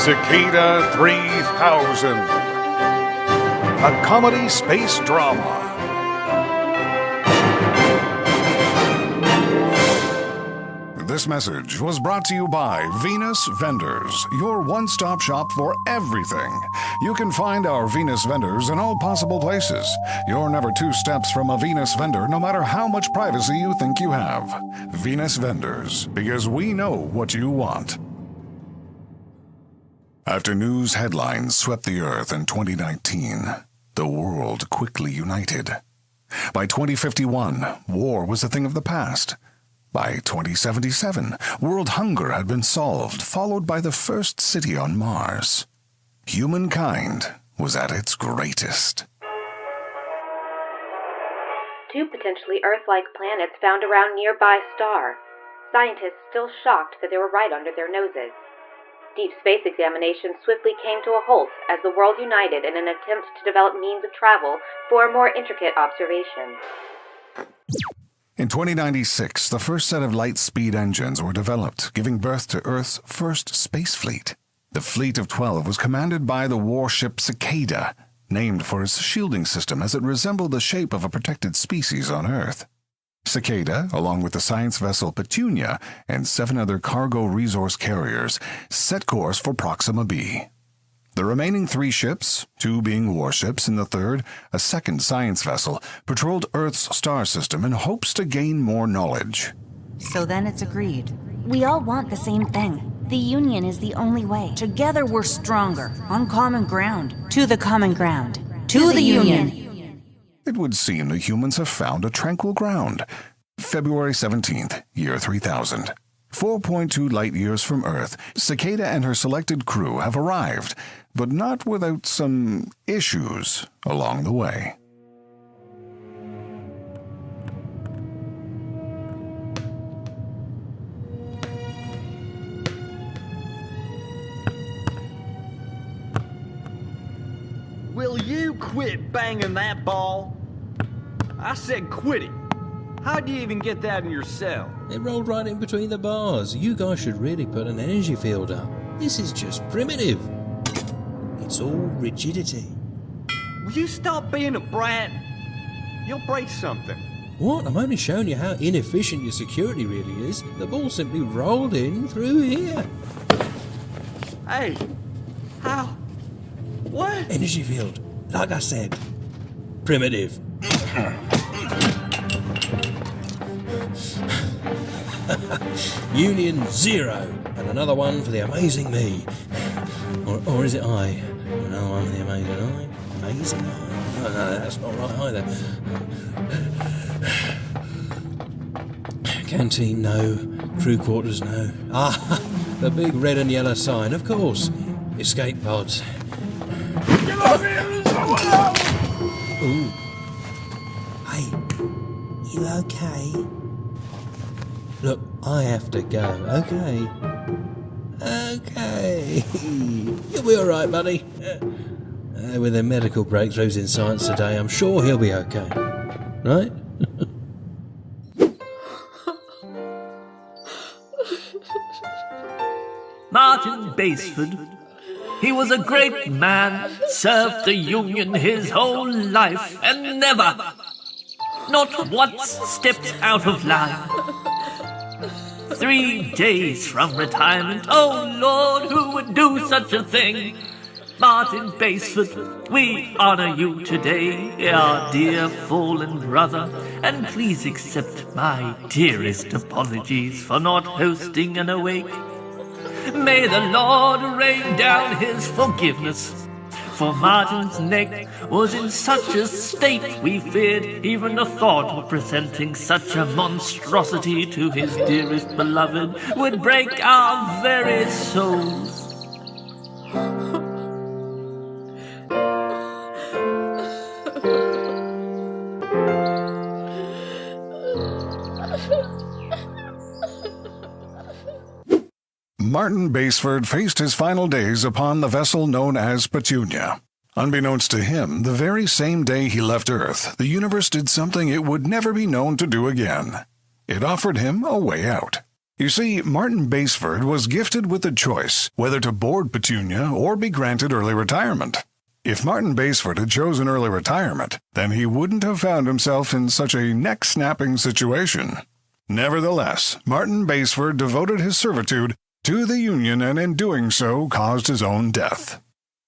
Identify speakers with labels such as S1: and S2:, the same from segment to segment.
S1: Cicada 3000, a comedy space drama. This message was brought to you by Venus Vendors, your one-stop shop for everything. You can find our Venus Vendors in all possible places. You're never 2 steps from a Venus vendor, no matter how much privacy you think you have. Venus Vendors, because we know what you want. After news headlines swept the Earth in 2019, the world quickly united. By 2051, war was a thing of the past. By 2077, world hunger had been solved, followed by the first city on Mars. Humankind was at its greatest.
S2: 2 potentially Earth-like planets found around nearby star. Scientists still shocked that they were right under their noses. Deep space examination swiftly came to a halt as the world united in an attempt to develop means of travel for more intricate observation.
S1: In 2096, the first set of light-speed engines were developed, giving birth to Earth's first space fleet. The fleet of 12 was commanded by the warship Cicada, named for its shielding system as it resembled the shape of a protected species on Earth. Cicada, along with the science vessel Petunia and 7 other cargo resource carriers, set course for Proxima B. The remaining 3 ships, 2 being warships and the third, a second science vessel, patrolled Earth's star system in hopes to gain more knowledge.
S3: So then it's agreed. We all want the same thing. The Union is the only way. Together we're stronger, on common ground. To the common ground. To the Union.
S1: It would seem the humans have found a tranquil ground. February 17th, year 3000. 4.2 light-years from Earth, Cicada and her selected crew have arrived, but not without some issues along the way.
S4: Will you quit banging that ball? I said quit it. How'd you even get that in your cell?
S5: It rolled right in between the bars. You guys should really put an energy field up. This is just primitive. It's all rigidity.
S4: Will you stop being a brat? You'll break something.
S5: What? I'm only showing you how inefficient your security really is. The ball simply rolled in through here.
S4: Hey, how? What?
S5: Energy field. Like I said. Primitive. Union 0, and another one for the amazing me. Or is it I? Another one for the amazing I? Amazing I? No, that's not right either. Canteen, no. Crew quarters, no. Ah, the big red and yellow sign, of course. Escape pods.
S4: Get over here and someone else!
S5: Ooh. Hey, you okay? Look, I have to go, okay? Okay. You'll be alright, buddy. With the medical breakthroughs in science today, I'm sure he'll be okay. Right?
S6: Martin Basford. He was a great man, served the Union his whole life, and never, not once, stepped out of line. 3 days from retirement, oh Lord, who would do such a thing? Martin Basford, we honor you today, our dear fallen brother, and please accept my dearest apologies for not hosting an awake. May the Lord rain down his forgiveness, for Martin's neck was in such a state we feared even the thought of presenting such a monstrosity to his dearest beloved would break our very souls.
S1: Martin Basford faced his final days upon the vessel known as Petunia. Unbeknownst to him, the very same day he left Earth, the universe did something it would never be known to do again. It offered him a way out. You see, Martin Baseford was gifted with the choice whether to board Petunia or be granted early retirement. If Martin Baseford had chosen early retirement, then he wouldn't have found himself in such a neck-snapping situation. Nevertheless, Martin Baseford devoted his servitude to the Union and in doing so caused his own death.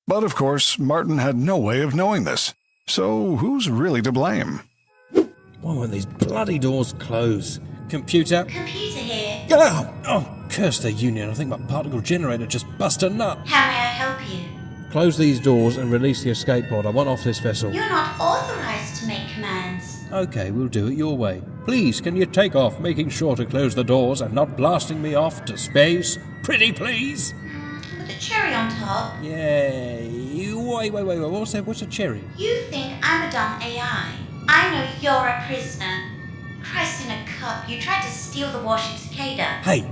S1: But of course, Martin had no way of knowing this. So who's really to blame?
S5: Why won't these bloody doors close? Computer?
S7: Computer here.
S5: Oh, curse the Union. I think my particle generator just busted a nut.
S7: How may I help you?
S5: Close these doors and release the escape pod. I want off this vessel.
S7: You're not authorized to make commands.
S5: Okay, we'll do it your way. Please, can you take off, making sure to close the doors and not blasting me off to space? Pretty please?
S7: With a cherry on top.
S5: Yeah. Wait. What's a cherry?
S7: You think I'm a dumb AI. I know you're a prisoner. Christ in a cup, you tried to steal the warship Cicada.
S5: Hey,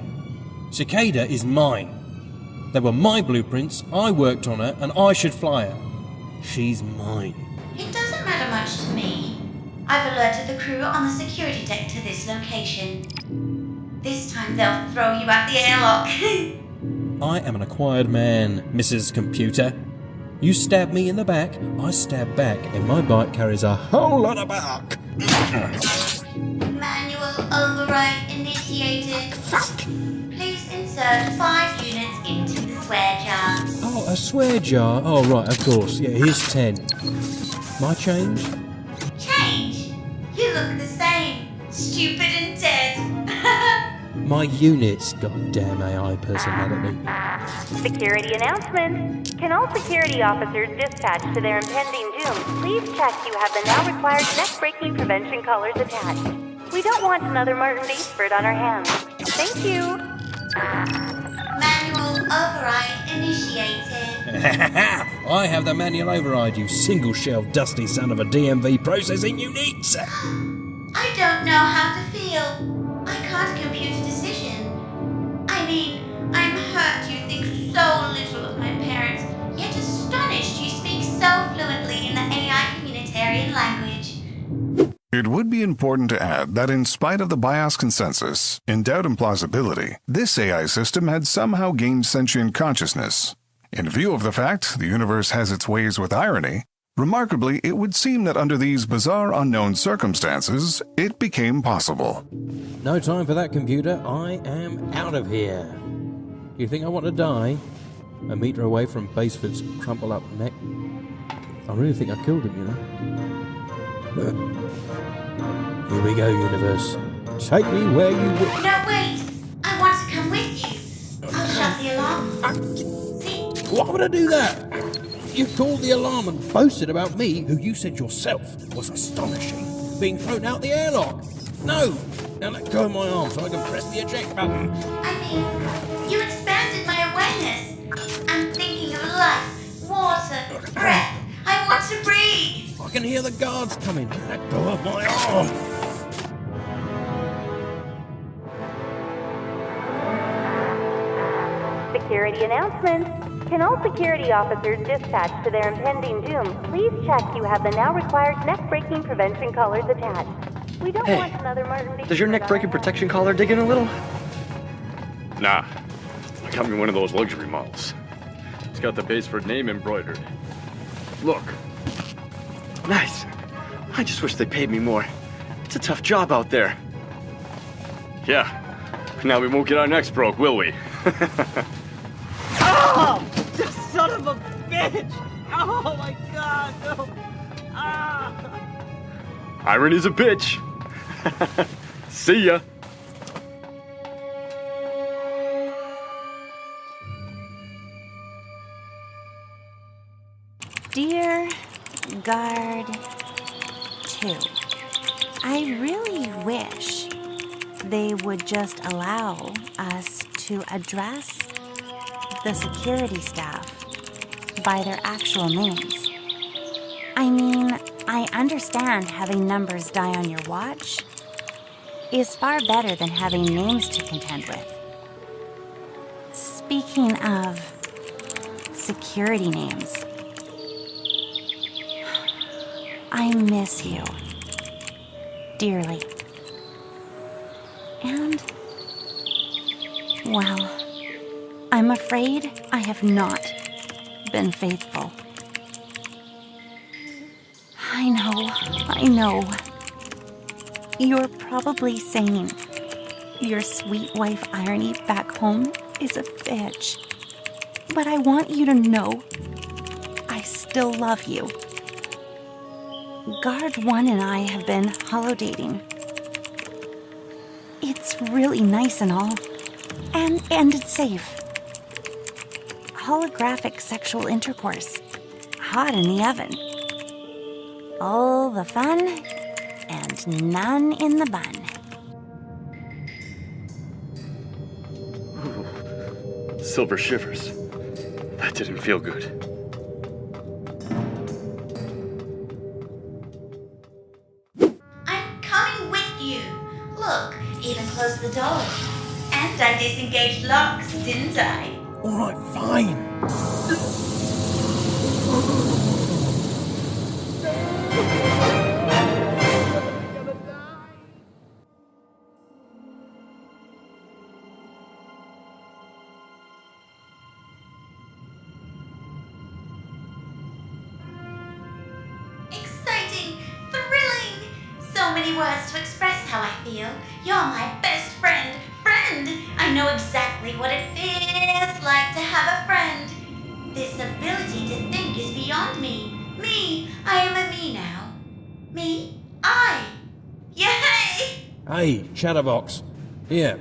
S5: Cicada is mine. They were my blueprints, I worked on her, and I should fly her. She's mine.
S7: It doesn't matter much to me. I've alerted the crew on the security deck to this location. This time they'll throw you out the airlock.
S5: I am an acquired man, Mrs. Computer. You stab me in the back, I stab back, and my bite carries a whole lot of bark.
S7: Manual override initiated.
S5: Fuck!
S7: Please insert 5 units into the swear jar.
S5: Oh, a swear jar? Oh, right, of course. Yeah, here's 10. My change?
S7: Change? You look the same. Stupid and dead.
S5: My units, goddamn AI personality.
S2: Security announcement. Can all security officers dispatched to their impending doom please check you have the now required neck-breaking prevention collars attached? We don't want another Martin Baseford on our hands. Thank you.
S7: Manual override initiated.
S5: I have the manual override, you single-shell dusty son of a DMV processing unit.
S7: I don't know how to feel. I can't compute a decision. I mean, I'm hurt you think so little of my parents, yet astonished you speak so fluently in the AI communitarian language.
S1: It would be important to add that in spite of the bias consensus, in doubt and plausibility, this AI system had somehow gained sentient consciousness. In view of the fact the universe has its ways with irony, remarkably, it would seem that under these bizarre unknown circumstances, it became possible.
S5: No time for that, computer. I am out of here. Do you think I want to die? A metre away from Baseford's crumple-up neck? I really think I killed him, you know. Here we go, universe. Take me where you will.
S7: No, wait! I want to come with you. I'll shut the alarm. See?
S5: Why would I do that? You called the alarm and boasted about me, who you said yourself was astonishing, being thrown out the airlock. No! Now let go of my arm so I can press the eject button.
S7: I mean, you expanded my awareness. I'm thinking of life, water, breath. I want to breathe.
S5: I can hear the guards coming. Let go of my arm.
S2: Security announcement. Can all security officers dispatched to their impending doom please check you have the now required neck-breaking prevention collars attached? We don't want another Martin Baseford.
S8: Does your neck-breaking protection collar dig in a little? Nah. I got me one of those luxury models. It's got the Baseford name embroidered. Look. Nice. I just wish they paid me more. It's a tough job out there. Yeah. Now we won't get our necks broke, will we?
S9: Oh! You son of a bitch! Oh my god, no! Ah!
S8: Irony's a bitch. See ya.
S3: Dear Guard 2, I really wish they would just allow us to address the security staff by their actual names. I mean, I understand having numbers die on your watch is far better than having names to contend with. Speaking of security names, I miss you dearly. And Well, I'm afraid I have not been faithful. I know. You're probably saying your sweet wife Irony back home is a bitch. But I want you to know I still love you. Guard 1 and I have been holodating. It's really nice and all. And it's safe. Holographic sexual intercourse. Hot in the oven. All the fun and none in the bun.
S8: Ooh, silver shivers. That didn't feel good.
S7: I'm coming with you. Look, even closed the door. And I disengaged locks, didn't I?
S5: Alright, fine.
S7: Exciting, thrilling. So many words to express how I feel. You're my best friend. I know exactly what it feels like to have a friend. This ability to think is beyond me. I am a me now. Yay!
S5: Hey, Chatterbox. Here,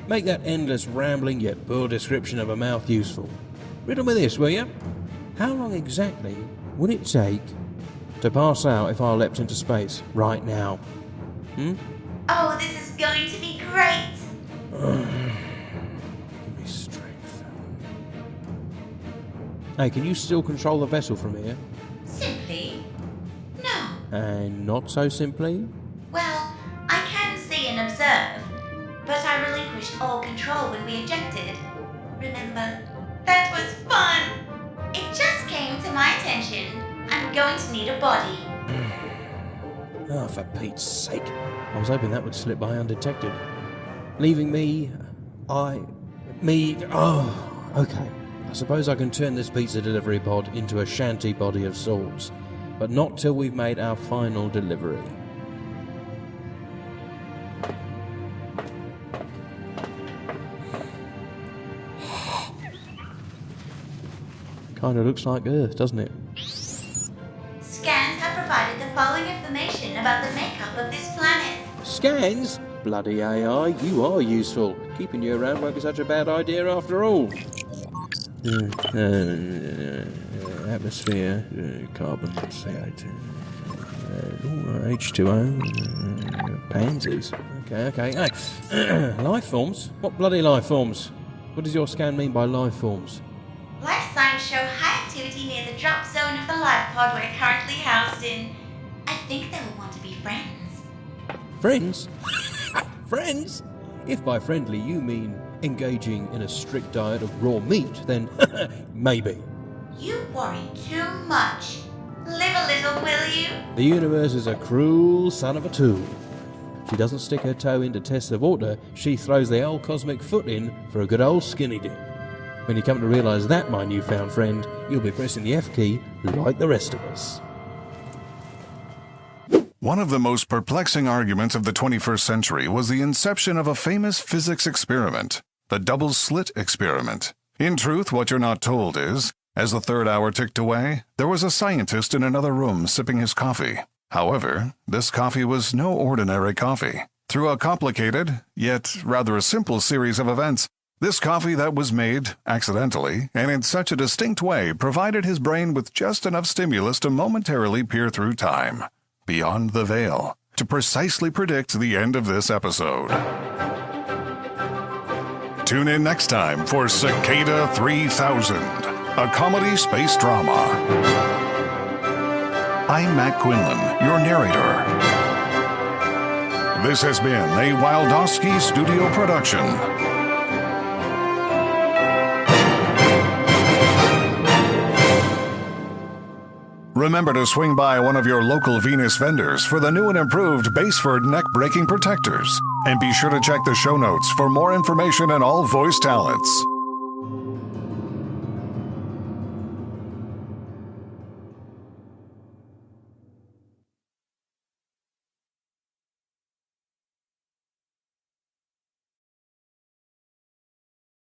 S5: make that endless rambling yet poor description of a mouth useful. Riddle me this, will you? How long exactly would it take to pass out if I leapt into space right now?
S7: Oh, this is going to be great.
S5: Give me strength. Hey, can you still control the vessel from here?
S7: Simply? No.
S5: And not so simply?
S7: Well, I can see and observe, but I relinquished all control when we ejected. Remember? That was fun! It just came to my attention. I'm going to need a body.
S5: Oh, for Pete's sake. I was hoping that would slip by undetected. Leaving me... okay. I suppose I can turn this pizza delivery pod into a shanty body of sorts. But not till we've made our final delivery. Kinda looks like Earth, doesn't it?
S7: Scans have provided the following information about the makeup of this planet.
S5: Scans? Bloody AI, you are useful. Keeping you around won't be such a bad idea after all. Atmosphere, carbon, CO2, H2O, pansies. Okay. Hey, life forms? What bloody life forms? What does your scan mean by life forms?
S7: Life signs show high activity near the drop zone of the life pod we're currently housed in. I think they will want to be friends.
S5: Friends? Friends? If by friendly you mean engaging in a strict diet of raw meat, then maybe.
S7: You worry too much. Live a little, will you?
S5: The universe is a cruel son of a tool. She doesn't stick her toe in to test the water, she throws the old cosmic foot in for a good old skinny dip. When you come to realise that, my newfound friend, you'll be pressing the F key like the rest of us.
S1: One of the most perplexing arguments of the 21st century was the inception of a famous physics experiment, the double-slit experiment. In truth, what you're not told is, as the third hour ticked away, there was a scientist in another room sipping his coffee. However, this coffee was no ordinary coffee. Through a complicated, yet rather a simple series of events, this coffee that was made, accidentally, and in such a distinct way, provided his brain with just enough stimulus to momentarily peer through time, beyond the veil, to precisely predict the end of this episode. Tune in next time for Cicada 3000, a comedy space drama. I'm Matt Quinlan, your narrator. This has been a Wildowski Studio production. Remember to swing by one of your local Venus vendors for the new and improved Baseford neck-breaking protectors. And be sure to check the show notes for more information on all voice talents.